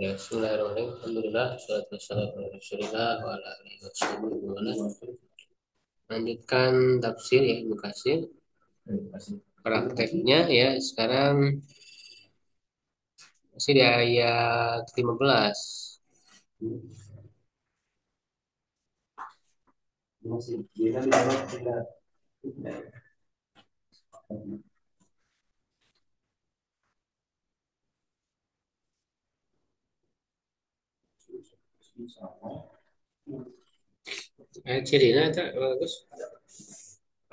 Ya, bismillahirrahmanirrahim. Alhamdulillah, salatu wassalamu ala Rasulillah wa ala alihi wasallam. Lanjutkan tafsir ya, Ibnu Katsir. Prakteknya ya, sekarang masih di ayat 15. Ayat cirinya itu bagus.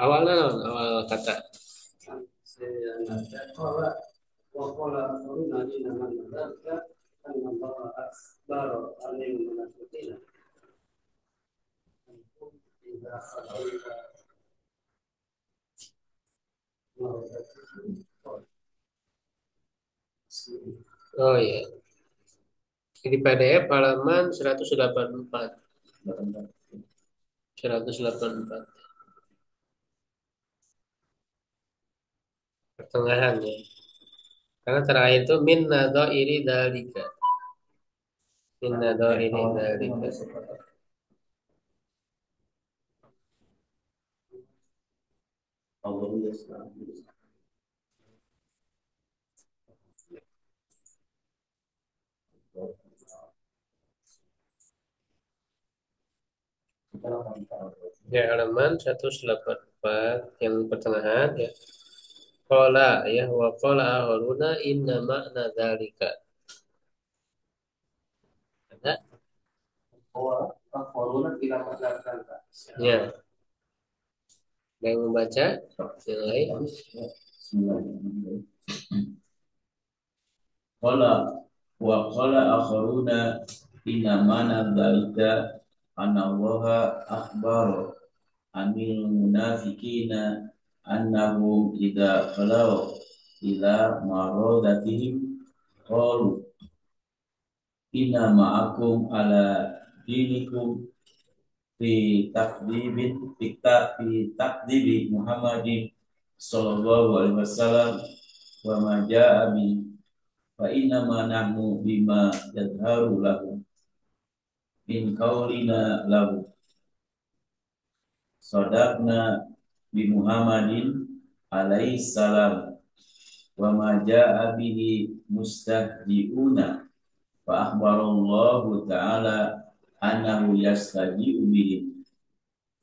Awalnya non, awal kata. Oh iya, di PDF halaman 184. 184. Pertengahan ya. Karena terakhir itu min nadhairi dzalika. Min nadhairi dzalika. Ya, halaman 184 yang pertengahan ya. Qala ya wa qala ahuruna inna ma'na dzalika. Ada? Ya, ada yang membaca? Yang lain? Qala wa qala akharuna inna mana dzalika anna Allaha akhbara anil munafiqina annahum idza khalaw ila maradatihim qalu inna ma'akum ala dinikum fi takdibi Muhammadin sallallahu alaihi wasallam wa ma ja'a bi fa inna ma nahnu bima yadharu lahu min qaulina lahu sadaqna bi Muhammadin alaihi salam wa ma ja'a bihi mustahdiuna fa akhbarallahu ta'ala annahu yastaji'u bihim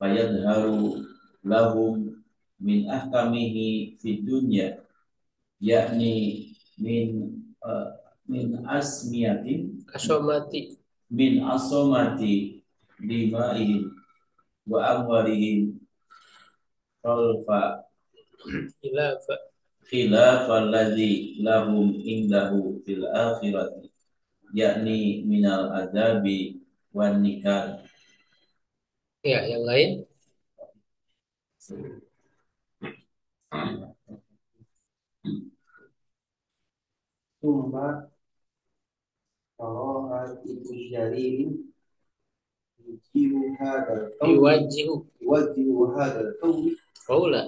fayadharu lahum min ahkamihi fid dunya yakni min min asmiyatin Asomati. min asomati dimaihim wa amwalihim khalfa Khilafa. khilafalladzi lahum indahu fil akhirati yakni minal adabi wan nikah. Ya, yang lain? Tumba kalau itu jari yujibu hadal Yuwajihu. hadal Qaula.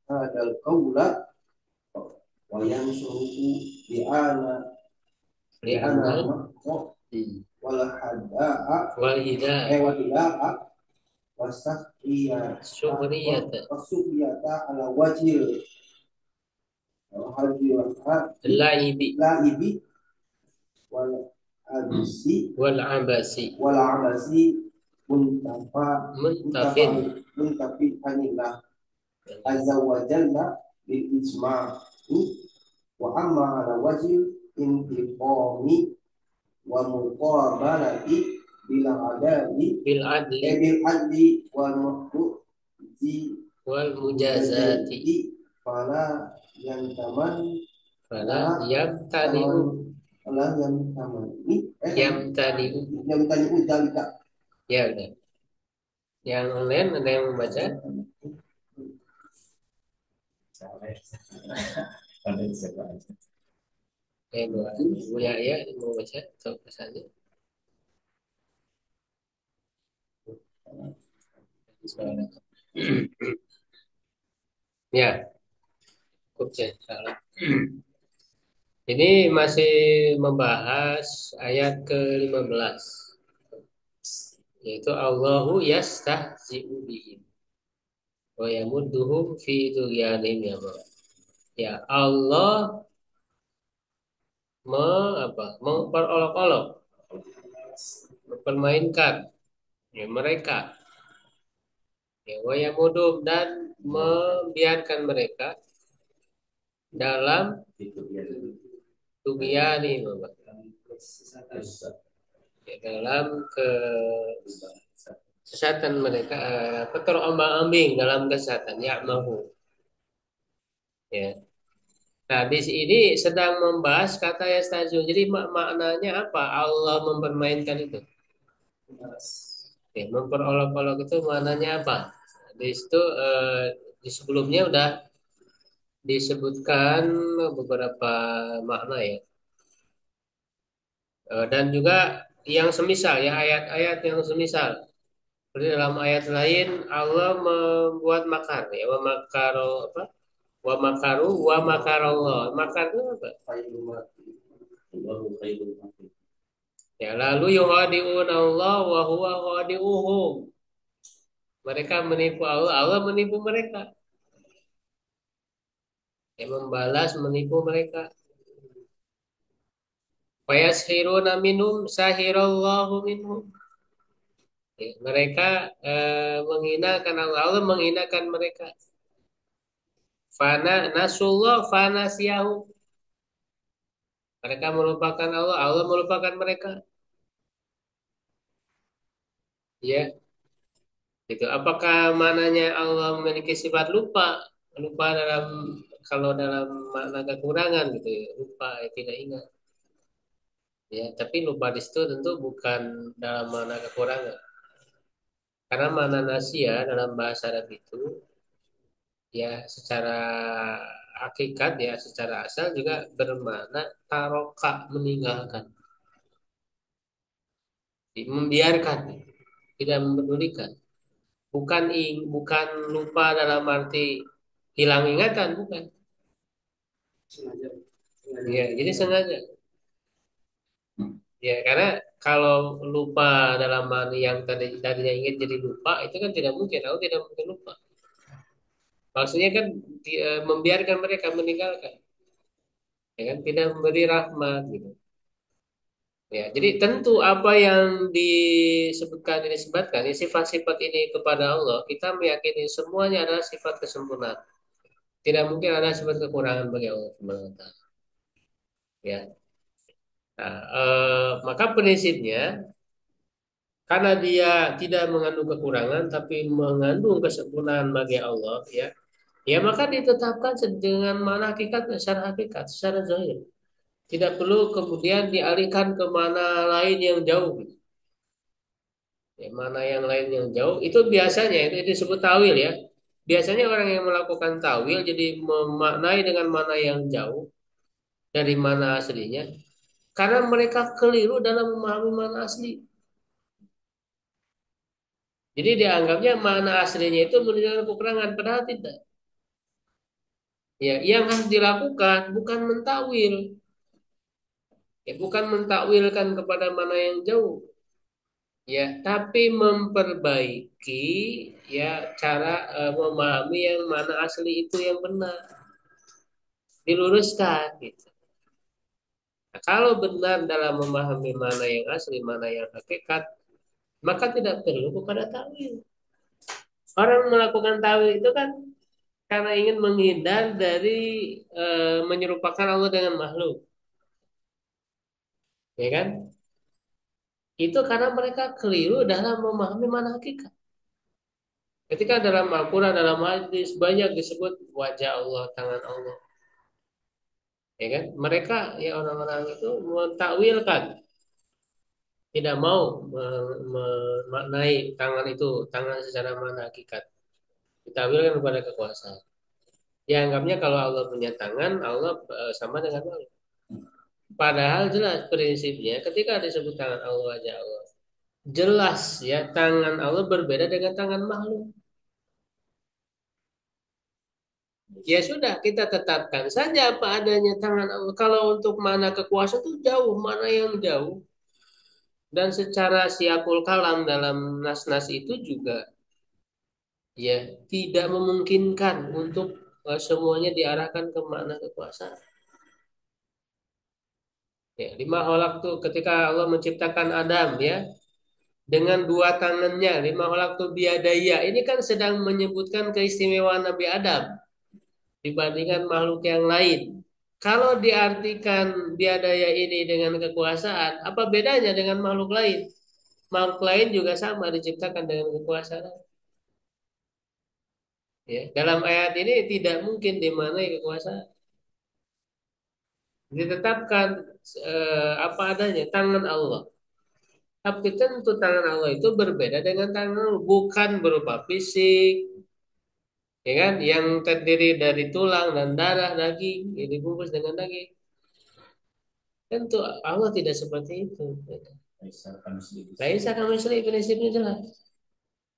hadal qawla wa yansuruhu li'ana Li'anal. wal hadaa Wal hidaa. wa hidaa wasahiyya Syukriyata. wasubiyata ala wajil Laibi. laibi wal abisi Wal abasi. Muntafin. muntafin anillah azza wa jalla bil ijma'i wa amma ala wajil intiqami wa muqabalati bil Bil adli. bil adli wal muqdi Wal mujazati. fala yantaman Fala yamtani'u. fala yantamani Yamtani'u. dalika. Ya udah. Yang lain ada yang membaca? Dua. Ya, ya, mau baca atau saja. Ya, cukup ya. Salah. Ini masih membahas ayat ke-15, yaitu Allahu yastahzi'u bihim wa yamudduhum fi tughyanihim ya'mahun. Ya, Allah memperolok-olok, mempermainkan ya, mereka, ya, wa yamudduhum, dan membiarkan mereka dalam tughyanihim, ya, dalam kesesatan mereka, terombang-ambing dalam kesesatan, ya mahu, ya. Nah, di sini sedang membahas kata yastazil. Jadi maknanya apa? Allah mempermainkan itu. Ya, memperolok-olok itu maknanya apa? Di situ di sebelumnya udah disebutkan beberapa makna ya. Dan juga yang semisal ya, ayat-ayat yang semisal. Seperti dalam ayat lain Allah membuat makar ya, wa makaro apa? Wa makaru wa makarallah. Makar itu apa? Allahu khairul makirin. Ya, lalu yuhadi'un Allah wa huwa khadi'uhum. Mereka menipu Allah, Allah menipu mereka. Ya, membalas menipu mereka. Wa yaskhiruna minhum sahirallahu minhum. Ya, mereka menghinakan Allah, Allah menghinakan mereka. Fana nasullah fana siyahu. Mereka melupakan Allah, Allah melupakan mereka. Ya, itu. Apakah mananya Allah memiliki sifat lupa? Lupa dalam, kalau dalam makna kekurangan gitu ya, lupa ya, tidak ingat. Ya, tapi lupa di situ tentu bukan dalam makna kekurangan. Karena makna nasia dalam bahasa Arab itu ya secara hakikat ya secara asal juga bermakna taroka, meninggalkan, membiarkan, tidak mempedulikan. Bukan lupa dalam arti hilang ingatan, bukan. Ya, jadi sengaja. Ya, karena kalau lupa dalam arti yang tadinya ingin jadi lupa itu kan tidak mungkin. Aku tidak mungkin lupa. Maksudnya kan membiarkan mereka meninggalkan, ya kan, tidak memberi rahmat gitu. Ya, jadi tentu apa yang disebutkan ya, sifat-sifat ini kepada Allah, kita meyakini semuanya adalah sifat kesempurnaan. Tidak mungkin ada sifat kekurangan bagi Allah Subhanahu wa taala. Ya. Nah, maka prinsipnya karena dia tidak mengandung kekurangan tapi mengandung kesempurnaan bagi Allah, ya. Ya maka ditetapkan dengan mana hakikat, secara hakikat, secara zahir. Tidak perlu kemudian dialihkan ke mana lain yang jauh. Ya, mana yang lain yang jauh itu biasanya itu disebut tawil ya. Biasanya orang yang melakukan tawil jadi memaknai dengan mana yang jauh dari mana aslinya karena mereka keliru dalam memahami mana asli. Jadi dianggapnya mana aslinya itu menunjukkan kekurangan padahal tidak. Ya, yang harus dilakukan bukan mentakwil, ya bukan mentakwilkan kepada mana yang jauh, ya, tapi memperbaiki ya cara memahami yang mana asli itu yang benar, diluruskan gitu. Nah, kalau benar dalam memahami mana yang asli, mana yang hakikat, maka tidak perlu kepada takwil. Orang melakukan takwil itu kan karena ingin menghindar dari menyerupakan Allah dengan makhluk, ya kan? Itu karena mereka keliru dalam memahami mana hakikat. Ketika dalam Al-Quran, dalam hadis banyak disebut wajah Allah, tangan Allah, ya kan? Mereka ya orang-orang itu mentakwilkan, tidak mau memaknai tangan itu tangan secara mana hakikat. Ditakwilkan kepada kekuasaan. Dianggapnya kalau Allah punya tangan, Allah sama dengan Allah. Padahal jelas prinsipnya ketika disebut tangan Allah, wajah Allah, jelas ya tangan Allah berbeda dengan tangan makhluk. Ya sudah, kita tetapkan saja apa adanya tangan Allah. Kalau untuk mana kekuasaan itu jauh, mana yang jauh. Dan secara siakul kalam dalam nas-nas itu juga ya tidak memungkinkan untuk semuanya diarahkan ke makna kekuasaan. Ya, lima holak tuh ketika Allah menciptakan Adam ya dengan dua tangannya, lima holak tuh biadaya. Ini kan sedang menyebutkan keistimewaan Nabi Adam dibandingkan makhluk yang lain. Kalau diartikan biadaya ini dengan kekuasaan, apa bedanya dengan makhluk lain? Makhluk lain juga sama diciptakan dengan kekuasaan. Ya, dalam ayat ini tidak mungkin dimaknai kekuasaan. Ditetapkan apa adanya tangan Allah. Tapi tentu tangan Allah itu berbeda dengan tangan Allah. Bukan berupa fisik, ya kan? Yang terdiri dari tulang dan darah, daging, yang dibungkus dengan daging. Tentu Allah tidak seperti itu. Laisa kamitslihi prinsipnya jelas.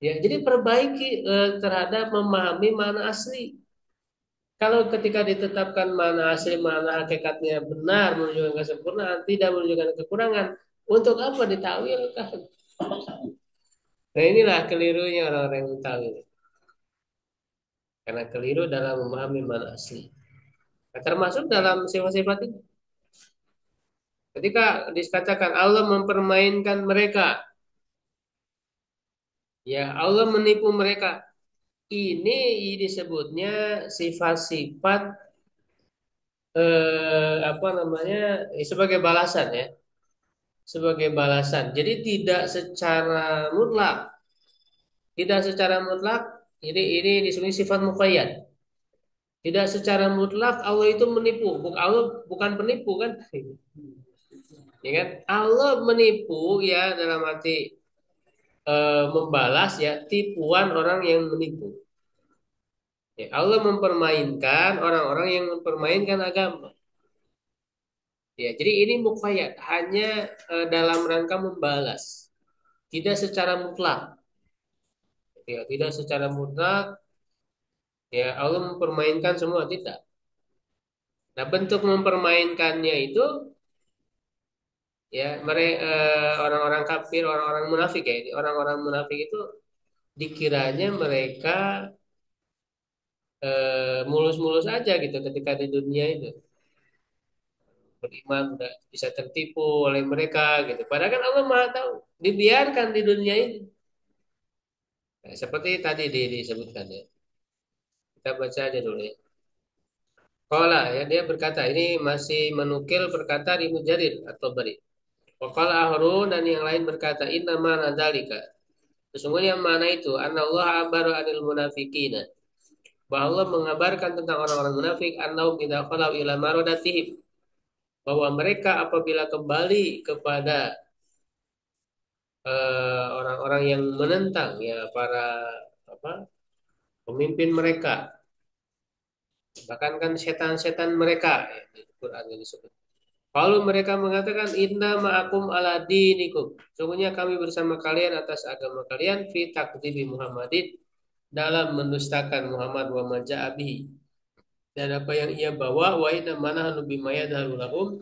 Ya, jadi perbaiki terhadap memahami mana asli. Kalau ketika ditetapkan mana asli, mana hakikatnya benar menunjukkan kesempurnaan, tidak menunjukkan kekurangan, untuk apa ditawilkan? Nah inilah kelirunya orang-orang yang mentawil. Karena keliru dalam memahami mana asli. Nah, termasuk dalam sifat-sifat itu. Ketika dikatakan Allah mempermainkan mereka, ya Allah menipu mereka. Ini disebutnya sifat-sifat apa namanya sebagai balasan ya, sebagai balasan. Jadi tidak secara mutlak, tidak secara mutlak. Jadi ini disebut sifat muqayyad. Tidak secara mutlak Allah itu menipu. Allah bukan penipu kan? Ya kan? Allah menipu ya dalam arti membalas ya tipuan orang yang menipu. Ya, Allah mempermainkan orang-orang yang mempermainkan agama. Ya, jadi ini muqayyad hanya dalam rangka membalas, tidak secara mutlak. Ya, tidak secara mutlak ya Allah mempermainkan semua tidak. Nah, bentuk mempermainkannya itu ya mereka orang-orang kafir, orang-orang munafik ya. Orang-orang munafik itu dikiranya mereka mulus-mulus aja gitu ketika di dunia itu. Beriman udah bisa tertipu oleh mereka gitu. Padahal kan Allah Maha tahu, dibiarkan di dunia ini. Nah, seperti tadi disebutkan ya. Kita baca aja dulu ya. Qala ya dia berkata ini masih menukil perkataan Ibnu Jarir atau Bari. Waqala Harun dan yang lain berkata inna ma dzalika. Sesungguhnya mana itu Allah abaru anil munafikina. Bahwa Allah mengabarkan tentang orang-orang munafik annahum idza khalau ila maradatihim bahwa mereka apabila kembali kepada orang-orang yang menentang ya para apa pemimpin mereka bahkan kan setan-setan mereka ya, di Quran ini disebut. Kalau mereka mengatakan inna ma'akum ala dinikum. Sungguhnya kami bersama kalian atas agama kalian fi takdzibi Muhammadin dalam mendustakan Muhammad wa maja'abihi dan apa yang ia bawa wa inna manahnu bima yadharu lahum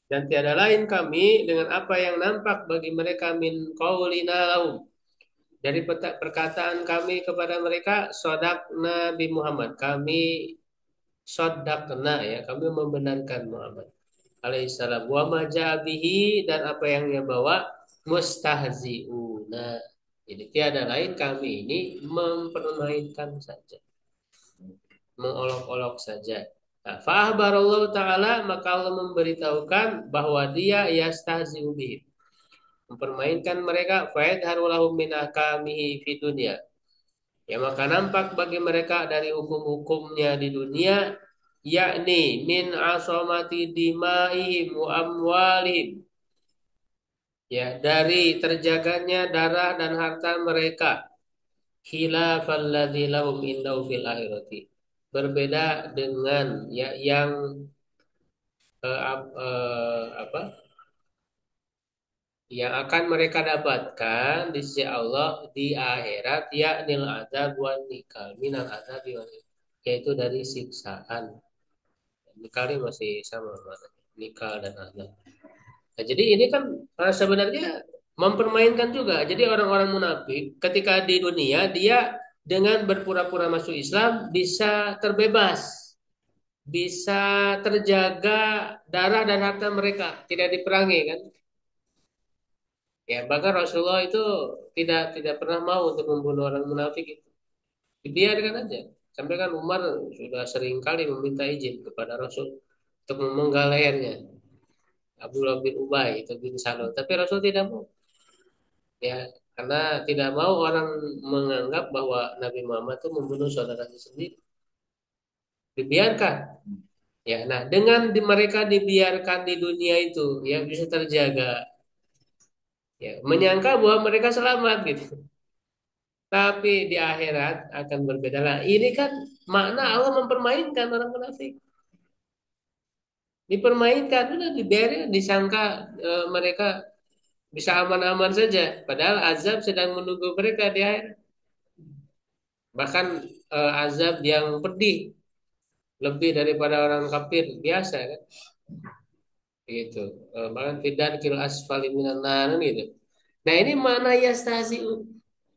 dan tiada lain kami dengan apa yang nampak bagi mereka min qaulina lahum dari perkataan kami kepada mereka sodak Nabi Muhammad kami sodakna ya kami membenarkan Muhammad alaihissalam wa majabihi dan apa yang dia bawa mustahziuna jadi tiada lain kami ini mempermainkan saja mengolok-olok saja. Nah, fa'ahbarallahu ta'ala maka Allah memberitahukan bahwa dia yastahzi'u bihim mempermainkan mereka fayadharu lahum min ahkamihi fi dunya ya maka nampak bagi mereka dari hukum-hukumnya di dunia yakni min asomati dimaihim wa amwalihim ya dari terjaganya darah dan harta mereka khilafal ladzi lahum indahu fil akhirati berbeda dengan ya yang apa yang akan mereka dapatkan di sisi Allah di akhirat yaknil azab wan nikal minal azab yaitu dari siksaan. Nikah masih sama maknanya. Nikah dan azab. Nah, jadi ini kan sebenarnya mempermainkan juga. Jadi orang-orang munafik ketika di dunia dia dengan berpura-pura masuk Islam bisa terbebas, bisa terjaga darah dan harta mereka, tidak diperangi kan? Ya, bahkan Rasulullah itu tidak pernah mau untuk membunuh orang munafik itu. Dibiarkan aja. Sampai kan Umar sudah sering kali meminta izin kepada Rasul untuk memenggal lehernya. Abdullah bin Ubay itu bin Salul. Tapi Rasul tidak mau. Ya, karena tidak mau orang menganggap bahwa Nabi Muhammad itu membunuh saudaranya sendiri. Dibiarkan. Ya, nah dengan mereka dibiarkan di dunia itu yang bisa terjaga, ya, menyangka bahwa mereka selamat gitu. Tapi di akhirat akan berbeda lah. Ini kan makna Allah mempermainkan orang munafik. Dipermainkan, udah dibiarin, disangka mereka bisa aman-aman saja. Padahal azab sedang menunggu mereka di akhirat. Bahkan azab yang pedih lebih daripada orang kafir biasa kan. Gitu. Bahkan fidan kil asfali minan nar gitu. Nah, ini mana yastasiu.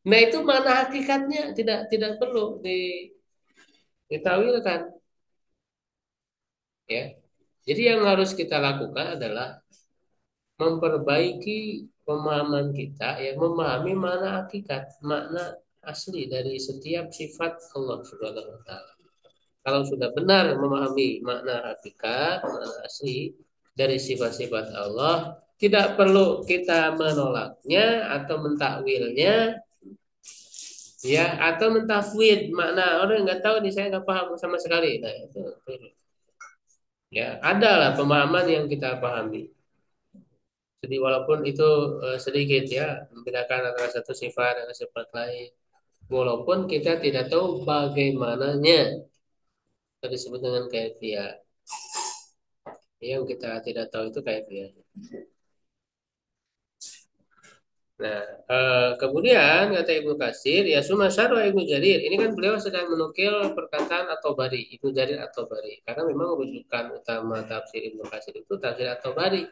Nah, itu mana hakikatnya tidak tidak perlu ditawilkan ya. Jadi yang harus kita lakukan adalah memperbaiki pemahaman kita ya, memahami mana hakikat, makna asli dari setiap sifat Allah Subhanahu wa taala. Kalau sudah benar memahami makna hakikat, makna asli dari sifat-sifat Allah, tidak perlu kita menolaknya atau mentakwilnya, ya, atau mentafwid makna orang nggak tahu nih, saya nggak paham sama sekali. Nah, itu ya adalah pemahaman yang kita pahami. Jadi walaupun itu sedikit ya membedakan antara satu sifat dengan sifat lain, walaupun kita tidak tahu bagaimananya tadi disebut dengan kaifiah. Yang kita tidak tahu itu kaifiah. Nah, kemudian kata Ibnu Katsir, ya summa syarah Ibnu Jarir. Ini kan beliau sedang menukil perkataan atau bari, Ibnu Jarir atau bari. Karena memang rujukan utama tafsir Ibnu Katsir itu tafsir atau bari.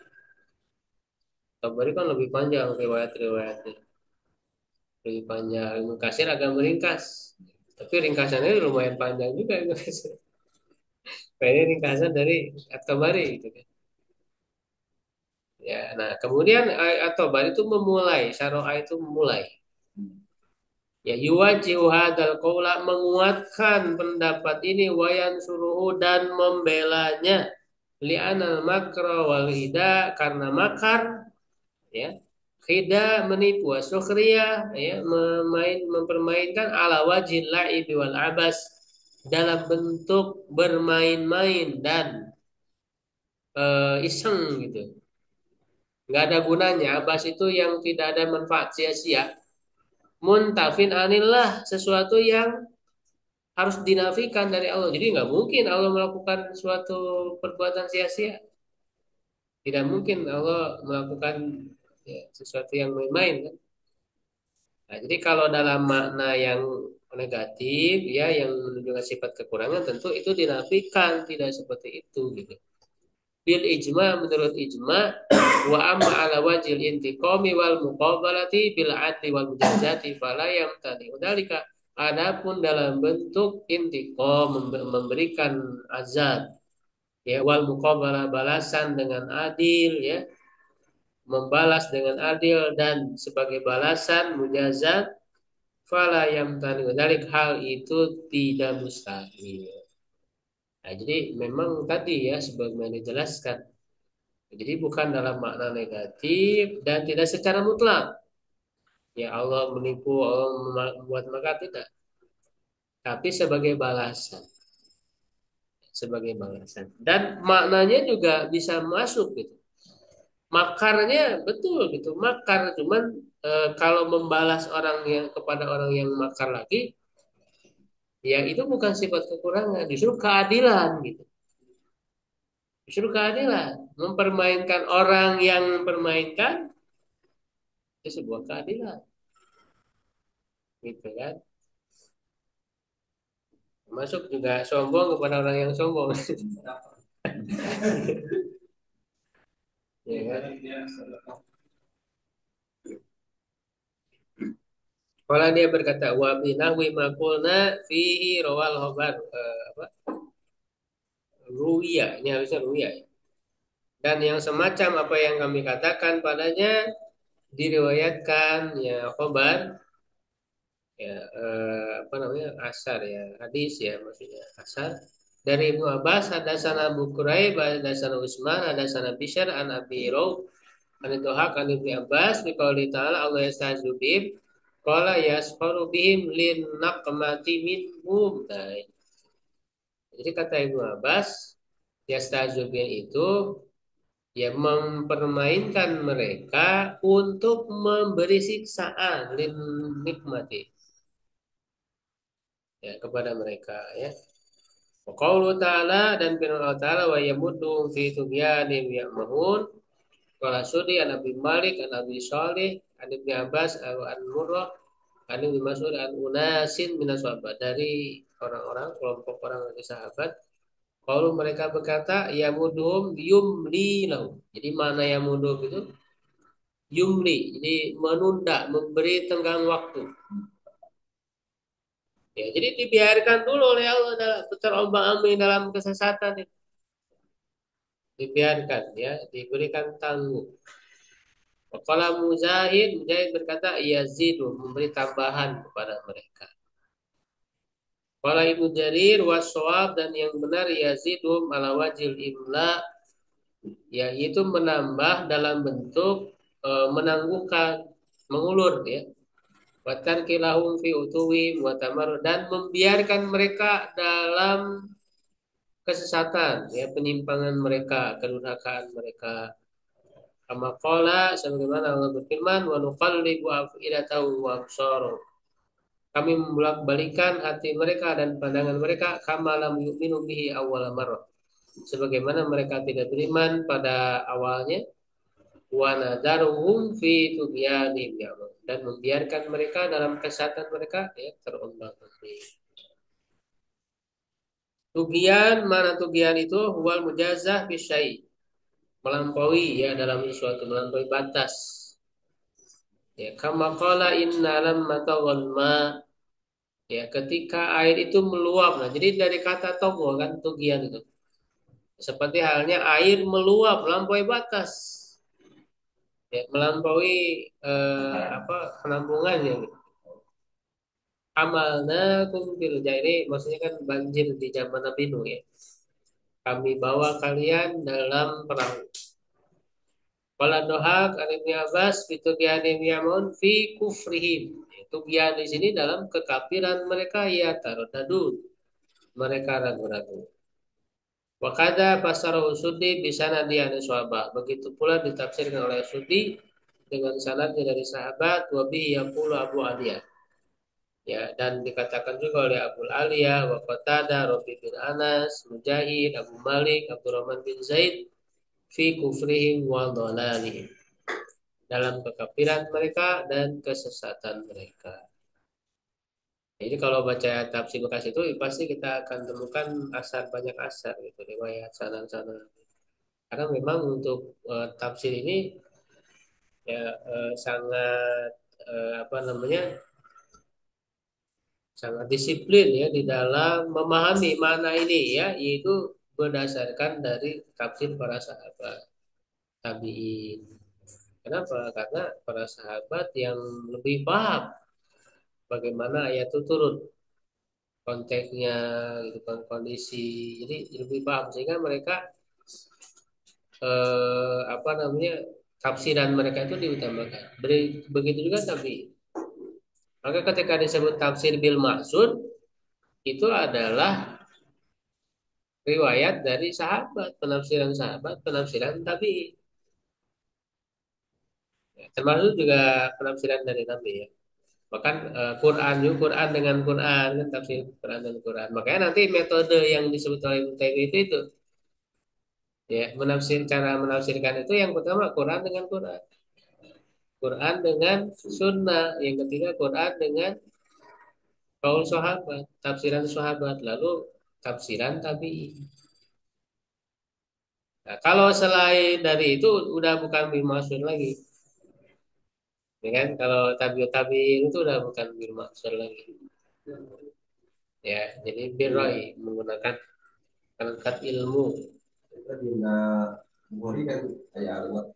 Atau bari kan lebih panjang riwayat-riwayatnya. Lebih panjang. Ibnu Katsir agak meringkas. Tapi ringkasannya lumayan panjang juga Ibnu Katsir. Kayaknya ringkasan dari atau bari gitu kan. Ya, nah kemudian atau bari itu memulai, syarah itu memulai. Ya yuwajihu hadal qaula menguatkan pendapat ini wayan suruhu dan membelanya li'anal makra wal hida karena makar ya hida menipu sukhriya ya mempermainkan ala wajil la'ibi wal abas dalam bentuk bermain-main dan iseng gitu, nggak ada gunanya. Abas itu yang tidak ada manfaat, sia-sia. Muntafin anillah, sesuatu yang harus dinafikan dari Allah. Jadi nggak mungkin Allah melakukan suatu perbuatan sia-sia. Tidak mungkin Allah melakukan ya, sesuatu yang main-main kan. Nah, jadi kalau dalam makna yang negatif ya yang menunjukkan sifat kekurangan tentu itu dinafikan, tidak seperti itu gitu. Bil ijma menurut ijma wa amma ala wajil intiqami wal muqabalati bil adli wal mujazati fala yamtani. Udalika adapun dalam bentuk intiqam memberikan azab ya wal muqabalah balasan dengan adil ya, membalas dengan adil dan sebagai balasan mujazat fala yamtani. Udalik hal itu tidak mustahil. Nah, jadi memang tadi ya sebagaimana dijelaskan. Jadi bukan dalam makna negatif dan tidak secara mutlak. Ya Allah menipu, Allah membuat maka tidak. Tapi sebagai balasan. Sebagai balasan. Dan maknanya juga bisa masuk gitu. Makarnya betul gitu. Makar cuman kalau membalas orang yang kepada orang yang makar lagi, ya itu bukan sifat kekurangan, justru keadilan gitu. Justru keadilan. Mempermainkan orang yang mempermainkan itu sebuah keadilan. Gitu kan. Masuk juga sombong kepada orang yang sombong. Ya kan? Kalau dia berkata wa binahwi maqulna fihi rawal khobar apa? Ruwiya, ini harusnya ruwiya ya. Dan yang semacam apa yang kami katakan padanya diriwayatkan ya khobar ya apa namanya asar ya hadis ya maksudnya asar dari Ibnu Abbas hadatsana Abu Quraib hadatsana Utsman hadatsana Bishr an Abi Rauf an Tuhaq an Ibnu Abbas biqauli ta'ala Allah yastahzu bihim qala yasfaru bihim lin naqmati minhum. Nah, jadi kata Ibnu Abbas yastahzu bihim itu ya mempermainkan mereka untuk memberi siksaan lin nikmati ya kepada mereka ya. Qaulu ta'ala dan firman Allah Ta'ala wa yamuddu fi tughyanihim ya'mahun. Qala Sudi an Abi Malik an Abi Shalih an Ibnu Abbas an Murrah an Ibnu Mas'ud an unasin minas sahabat dari orang-orang kelompok orang dari sahabat. Kalau mereka berkata yamudhum yumli lahum. Jadi mana yamudhum itu yumli. Jadi menunda, memberi tenggang waktu. Ya, jadi dibiarkan dulu oleh Allah dalam terombang-ambing dalam kesesatan itu. Dibiarkan ya, diberikan tangguh. Kalau Mujahid berkata yazidu memberi tambahan kepada mereka. Kalau Ibnu Jarir waswab dan yang benar yazidum ala wajil imla yaitu menambah dalam bentuk menangguhkan, mengulur ya. Watar kilahum fi utuwi muatamar dan membiarkan mereka dalam kesesatan ya penyimpangan mereka, kedurhakaan mereka. Kama qala sebagaimana Allah berfirman wa nuqallibu afidatahum wa absarahum. Kami membolak-balikan hati mereka dan pandangan mereka kama lam yu'minu bihi awwala marrah. Sebagaimana mereka tidak beriman pada awalnya wa nadaruhum fi tughyanihim dan membiarkan mereka dalam kesesatan mereka ya terombang-ambing. Tughyan mana tughyan itu huwal mujazah bisyai melampaui ya dalam sesuatu melampaui batas. Ya kama qala inna lamma taghal ma ya ketika air itu meluap. Nah, jadi dari kata togo kan tugian itu. Seperti halnya air meluap melampaui batas. Ya, melampaui apa penampungannya gitu. Amalna kumbil ini maksudnya kan banjir di zaman Nabi Nuh ya. Kami bawa kalian dalam perahu. Qala Dohak an Ibnu Abbas fitughyanim yamun fi kufrihim. Tughyan di sini dalam kekafiran mereka ya taradud. Mereka ragu-ragu. Wakada pasarahu Sudi bisa nadiani sahabat. Begitu pula ditafsirkan oleh Sudi dengan sanadnya dari sahabat wabi yaqulu Abu Aliyah. Ya, dan dikatakan juga oleh Abu Aliyah, wa Qatada, Rabi bin Anas, Mujahid, Abu Malik, Abdurrahman bin Zaid fi kufrihim wa dhalalihim. Dalam kekafiran mereka dan kesesatan mereka. Jadi kalau baca tafsir bekas itu pasti kita akan temukan asar banyak asar gitu riwayat sana-sana. Karena memang untuk tafsir ini ya sangat apa namanya sangat disiplin ya di dalam memahami mana ini ya yaitu berdasarkan dari tafsir para sahabat tabiin. Kenapa? Karena para sahabat yang lebih paham bagaimana ayat itu turun konteksnya gitu kan kondisi jadi lebih paham sehingga mereka apa namanya tafsiran mereka itu diutamakan. Begitu juga tapi maka ketika disebut tafsir bil maksud itu adalah riwayat dari sahabat, penafsiran tabi. Ya, termasuk juga penafsiran dari Nabi ya. Bahkan Quran dengan Quran kan tafsir Quran dan Quran. Makanya nanti metode yang disebut oleh Ibnu Taimiyah itu ya cara menafsirkan itu yang pertama Quran dengan Quran. Quran dengan sunnah, yang ketiga Quran dengan kaul sahabat, tafsiran sahabat, lalu tafsiran tabi'in. Nah, kalau selain dari itu udah bukan bil maksud lagi, ya kan? Kalau tabi'in itu udah bukan bil maksud lagi. Ya, jadi birroi menggunakan perangkat ilmu. Kita bina Bukhari kan kayak lewat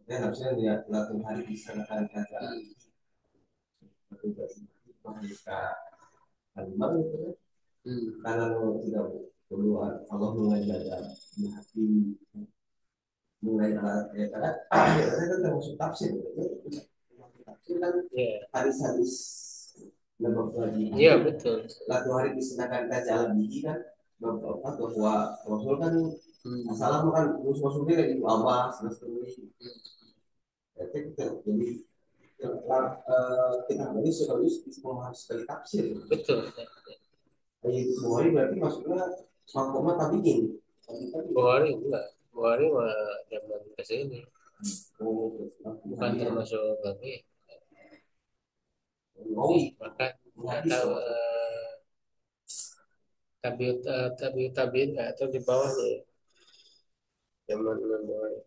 ya harusnya dia latih hari di sana kan saja mereka kalimat itu kan Hmm. karena lo tidak perlu Allah mulai belajar di hati mulai ya karena saya kan termasuk tafsir ya. Tafsir kan Ya, hadis-hadis lebih lagi iya betul. satu hari disenangkan kita jalan gigi kan bahwa Rasul kan Hmm. masalah kan musuh-musuhnya lagi itu awas terus terus jadi kita ini sekaligus memahami sekali tafsir. Betul. Jadi itu semua ini berarti maksudnya makomnya tabiin. Bukhari enggak. Bukhari mah zaman ke sini Oh, bukan termasuk lagi. oh, Maka hadis atau tabiut nggak atau di bawahnya ya, zaman Imam Bukhari.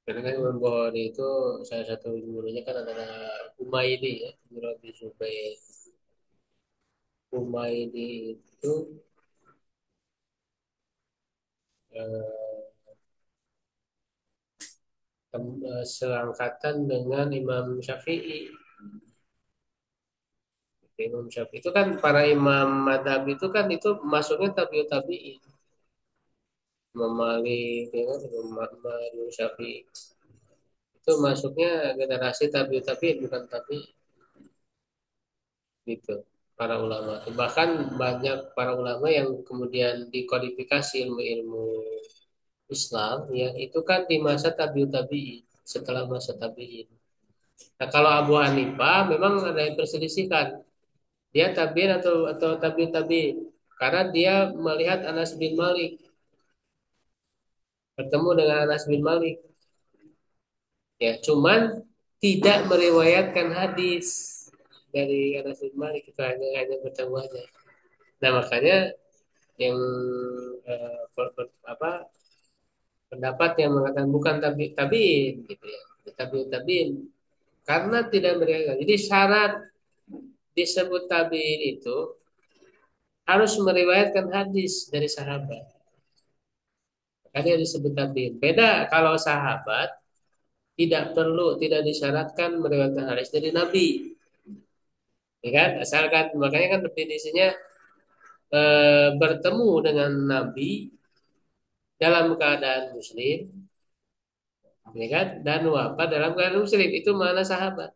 Karena kan Imam Bukhari itu salah satu gurunya kan adalah Humaydi ya, Ibnu Abi Zubair. Humaydi itu eh, seangkatan dengan Imam Syafi'i. Imam Syafi'i itu kan para imam madhab itu kan itu masuknya tabiut tabi'in. Imam Malik, ya kan, Imam Ahmad, Imam Syafi'i itu masuknya generasi tabiut tabi'in bukan tabi'in gitu. Para ulama bahkan banyak para ulama yang kemudian dikodifikasi ilmu-ilmu Islam ya itu kan di masa tabiut tabi'in setelah masa tabi'in. Nah kalau Abu Hanifah memang ada yang perselisihkan dia tabi'in atau tabi'ut tabi'in karena dia melihat Anas bin Malik bertemu dengan Anas bin Malik ya cuman tidak meriwayatkan hadis dari Anas bin Malik itu hanya bertemu aja. Nah makanya yang apa pendapat yang mengatakan bukan tabi'in gitu ya tabi'ut tabi'in karena tidak meriwayatkan. Jadi syarat disebut tabi'in itu harus meriwayatkan hadis dari sahabat. Makanya disebut tabi'in. Beda kalau sahabat tidak perlu, tidak disyaratkan meriwayatkan hadis dari Nabi. Ya kan? Asalkan makanya kan definisinya bertemu dengan Nabi dalam keadaan muslim, ya kan? Dan wafat dalam keadaan muslim. Itu mana sahabat?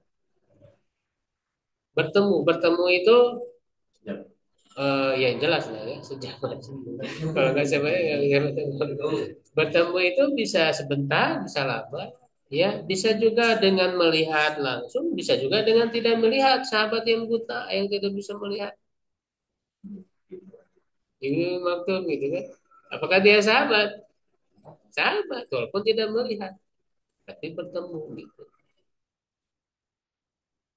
Bertemu itu ya jelas lah ya sejam kalau nggak sebenarnya bertemu itu bisa sebentar bisa lama ya bisa juga dengan melihat langsung bisa juga dengan tidak melihat sahabat yang buta yang tidak bisa melihat ini maksud gitu kan apakah dia sahabat sahabat walaupun tidak melihat tapi bertemu gitu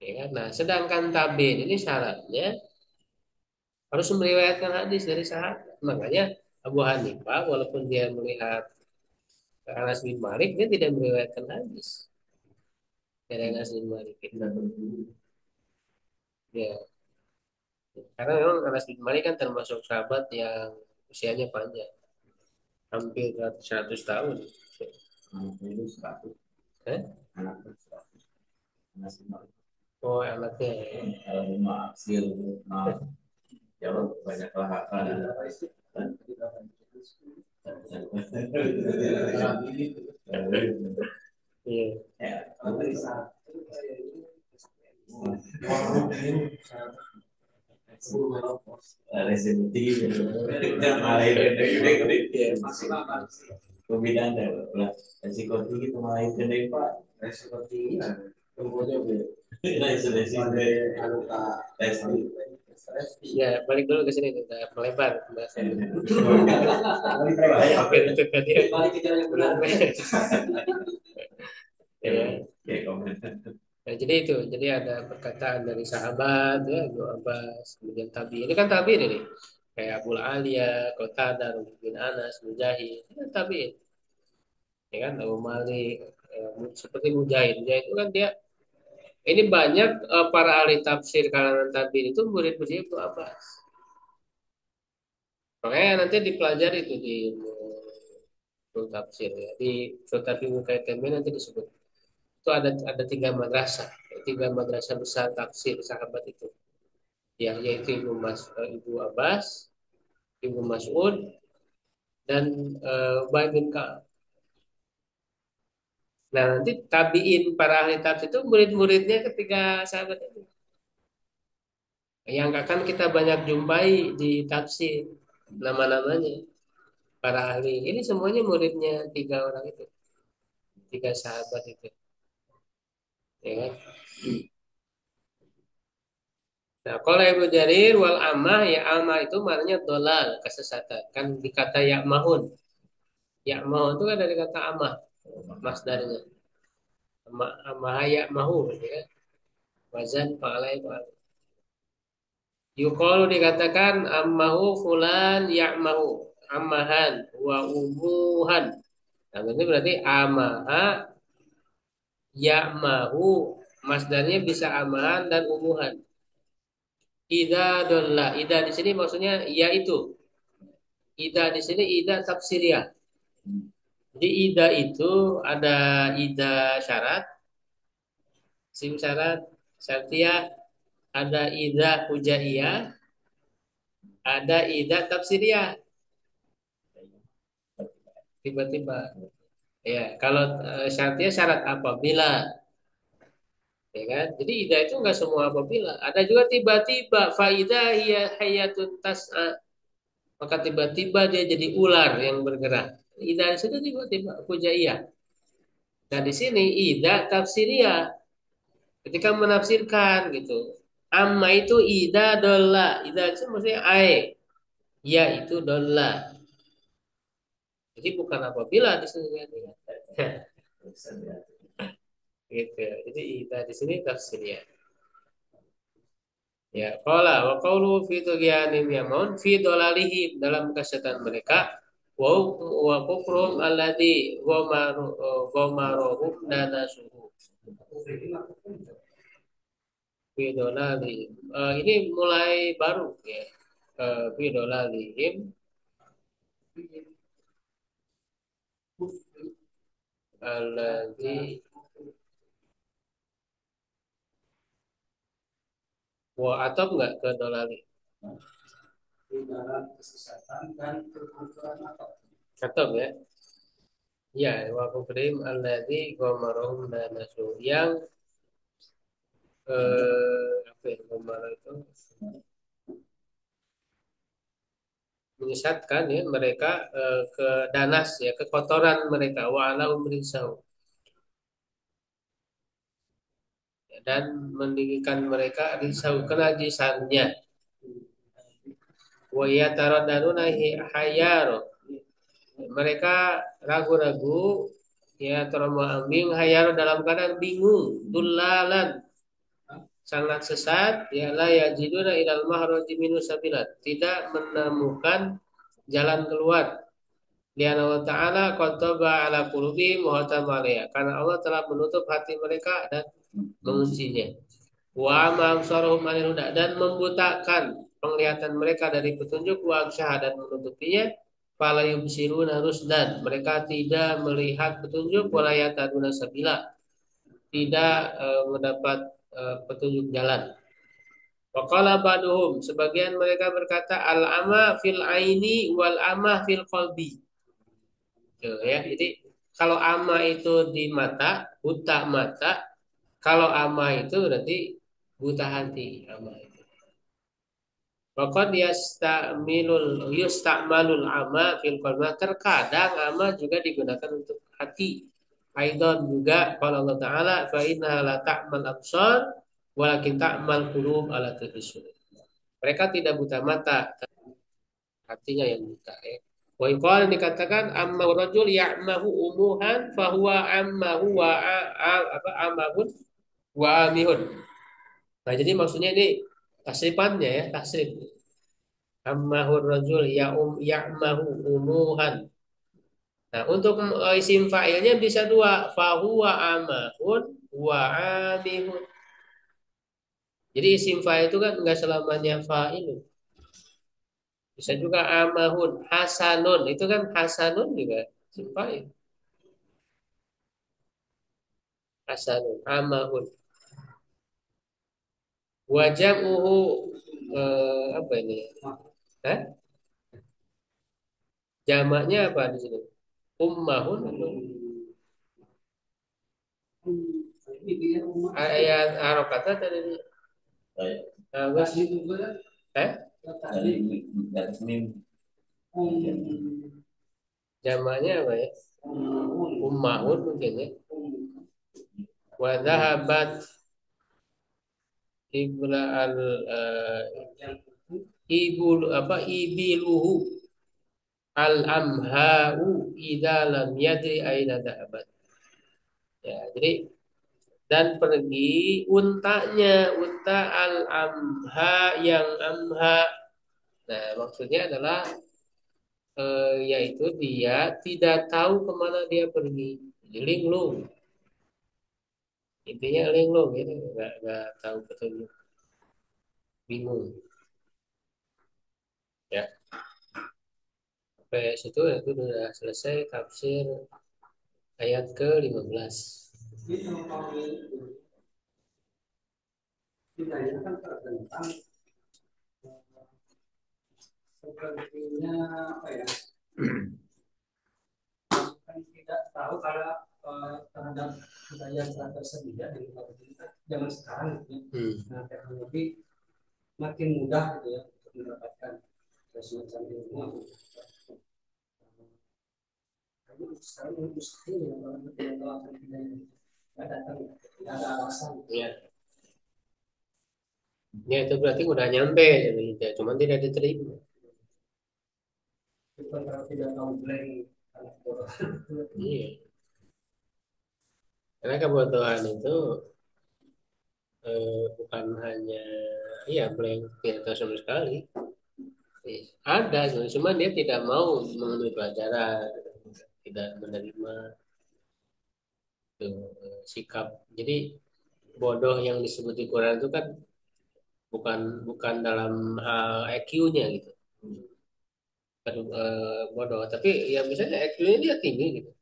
ya kan? Nah sedangkan tabin ini syaratnya harus meriwayatkan hadis dari sahabat makanya Abu Hanifah walaupun dia melihat Anas bin Malik dia tidak meriwayatkan hadis dari Anas bin Malik itu. Ya, karena memang Anas bin Malik kan termasuk sahabat yang usianya panjang, hampir 100 tahun. Itu 100. Eh? Anaknya 100. Masih mau. Oh, anaknya. Kalau mau hasil, mau jawab banyak lahakan. Iya. Ya, resepti yang malah itu pembinaan lah resiko tinggi itu malah itu deh pak resiko tinggi lah kemudian resiko Ya, balik dulu ke sini kita melebar pembahasan. Oke, itu tadi. ya komen Nah, jadi itu, jadi ada perkataan dari sahabat ya, Ibnu Abbas, kemudian tabi. Ini kan tabiin ini, kayak Abu Aliya, Qatadah, bin Anas, Mujahid, ini kan tabiin, ya kan, Abu Malik, seperti Mujahid. Mujahid itu kan dia, ini banyak para ahli tafsir kalangan tabiin itu murid-murid Ibnu Abbas. Makanya nanti dipelajari itu di ilmu tafsir ya, di Sultan Ibnu Kaitami nanti disebut. Itu ada tiga madrasah besar tafsir sahabat itu, yang yaitu Ibu Abbas, Ibu Mas'ud, dan Ubay bin Ka'ab. Nah, nanti tabiin para ahli tafsir itu murid-muridnya ketiga sahabat itu. Yang akan kita banyak jumpai di tafsir nama-namanya para ahli. Ini semuanya muridnya tiga orang itu, tiga sahabat itu, ya kan? Nah, kalau Ibnu Jarir wal amah, ya amah itu maknanya dolal, kesesatan. Kan dikata yakmahun. Yakmahun itu kan dari kata amah, masdarnya. Amah yakmahu, gitu ya. Wazan fa'alai fa'al. Yuqalu dikatakan ammahu fulan ya'mahu. Amahan wa umuhan. Nah, ini berarti amaha ya'mahu. Masdarnya bisa amahan dan umuhan. Ida dolla. Ida di sini maksudnya yaitu. Ida di sini ida tafsiriyah. Di ida itu ada ida syarat, sim syarat, syartiyah, ada ida hujaiyah, ada ida tafsiriyah. Tiba-tiba. Ya, kalau syaratnya syarat apabila, ya kan? Jadi ida itu enggak semua apabila. Ada juga tiba-tiba faida hiya hayatun tas'a. Maka tiba-tiba dia jadi ular yang bergerak. Ida itu tiba-tiba fujaiyah. Nah, di sini ida tafsiriyah. Ketika menafsirkan gitu. Amma itu ida dolla. Ida itu maksudnya ai. Ya itu dolla. Jadi bukan apabila di sini. Gitu. Jadi ida di sini tafsiriyah. Ya, qala wa qawlu fi tughyanim yamun fi dalalihim dalam kesesatan mereka wa kufrum alladzi ghamaruhum danasuhu fi dalalihim. Ini mulai baru ya. Fi dalalihim alladzi wa atau enggak ke dalali. Di dalam kesesatan dan kekufuran atau Atau ya. Ya, wa kufrim alladzi ghamaruhum danasuhu yang apa ya, ghamara itu menyesatkan ya mereka ke danas ya kekotoran mereka wa ala umrisau dan meninggikan mereka risau kenajisannya wa yataraddaruna hayaro mereka ragu-ragu ya terombang-ambing hayaro dalam keadaan bingung dulalan sangat sesat ya la yajiduna ilal mahraji minu sabilat tidak menemukan jalan keluar. Lian Allah Ta'ala qataba ala qulubihim wa hatama alaiha. Karena Allah telah menutup hati mereka dan menguncinya. Wa ma absaruhum anil huda dan membutakan penglihatan mereka dari petunjuk wa aksyaha dan menutupinya. Fala yubsiruna rusdan. Mereka tidak melihat petunjuk wala yataduna sabila. Tidak mendapat petunjuk jalan. Wa qala ba'duhum sebagian mereka berkata al-ama fil aini wal ama fil qalbi. Tuh, ya. Jadi kalau ama itu di mata, buta mata. Kalau ama itu berarti buta hati. Ama itu. Waqad yusta'malul ama fil qalbi. Terkadang ama juga digunakan untuk hati. Aidon juga kalau Allah Ta'ala fa inna la ta'mal absar walakin ta'mal qulub ala sudur. Mereka tidak buta mata, hatinya yang buta ya. Wa iqal dikatakan amma rajul ya'mahu umuhan fahuwa ammahu wa apa amahun wa amihun. Nah, jadi maksudnya ini tasrifannya ya, tasrif. Ammahur rajul ya'mahu umuhan. Nah, untuk isim fa'ilnya bisa dua, fahuwa amahun wa amihun. Jadi isim fa'il itu kan enggak selamanya fa'ilun. Bisa juga amahun, hasanun. Itu kan hasanun juga isim fa'il. Hasanun, amahun. Wajamuhu apa ini? Hah? Jamaknya apa di sini? Ummahun atau ayat harokatnya tadi? Bagus. Eh? Dari garis mim. Jamaknya apa ya? Ummahun mungkin ya. Wa dhahabat ibla al ibu apa ibiluhu al amha'u idza lam yadri aina dhahabat. Ya, jadi dan pergi untanya, unta al amha yang amha. Nah, maksudnya adalah yaitu dia tidak tahu kemana dia pergi. Jadi linglung, intinya linglung gitu, nggak tahu petunjuk, bingung. Ya, sampai situ itu sudah selesai tafsir ayat ke-15. Ditanyakan tentang sepertinya apa ya? Kan tidak tahu karena terhadap budaya yang tersedia di luar kita zaman sekarang gitu ya. Nah, teknologi makin mudah gitu ya untuk mendapatkan semacam ilmu. Tapi sekarang mustahil ya kalau kita melakukan budaya nggak datang, tidak ada alasan. Ya, ya itu berarti udah nyampe, ya, cuman tidak diterima. Bukan kalau tidak tahu blank anak bodoh. Iya, karena kebutuhan itu bukan hanya iya blank tidak tahu sama sekali. Ada, cuma dia tidak mau memenuhi pelajaran, tidak menerima sikap. Jadi bodoh yang disebut di Quran itu kan bukan bukan dalam hal IQ-nya gitu. Bukan, bodoh, tapi ya misalnya IQ-nya dia tinggi gitu.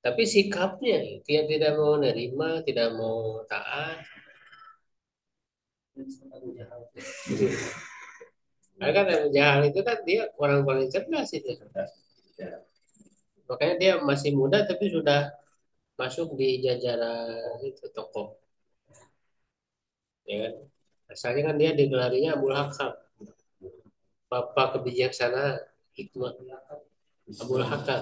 Tapi sikapnya dia tidak mau menerima, tidak mau taat. Karena kan yang jahal itu kan dia orang paling cerdas itu. Makanya dia masih muda tapi sudah masuk di jajaran itu tokoh, ya kan? Asalnya kan dia digelarinya Abul Hakam, Bapak kebijaksanaan, hikmah. Abul Hakam.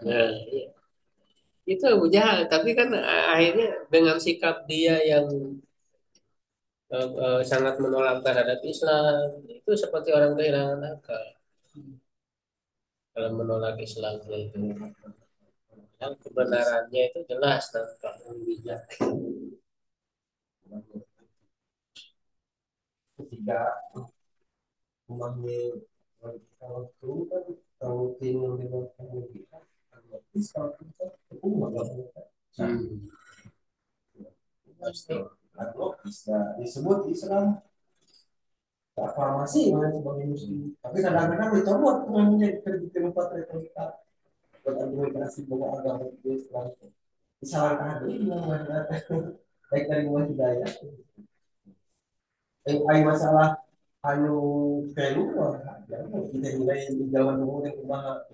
Nah, iya. Itu Abu Jahal, tapi kan akhirnya dengan sikap dia yang sangat menolak terhadap Islam, itu seperti orang kehilangan akal dalam menolak Islam itu. Yang kebenarannya itu jelas nampak. Ketika memanggil kalau itu kan kalau timur di bawah kita kalau kita itu nggak Pasti. atau bisa disebut Islam aklamasi mana sebagai muslim tapi kadang-kadang dicabut dengan menjadi tempat retorika buat argumentasi bahwa agama itu Islam disalahkan dulu baik dari mulai hidayah ai masalah anu keluar kita nilai di zaman dulu yang kumaha